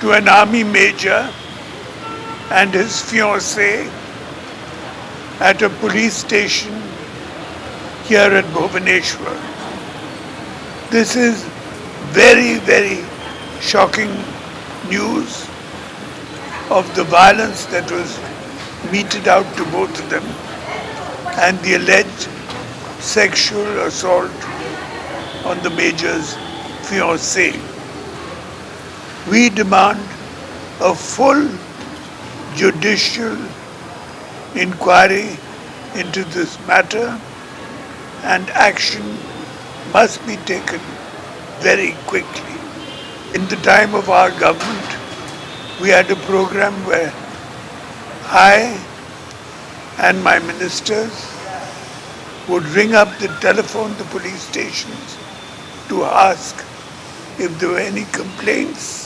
to an army major and his fiancée at a police station here at Bhubaneswar. This is very, very shocking news of the violence that was meted out to both of them and the alleged sexual assault on the major's fiancée. We demand a full judicial inquiry into this matter, and action must be taken very quickly. In the time of our government, we had a program where I and my ministers would ring up the telephone, the police stations, to ask if there were any complaints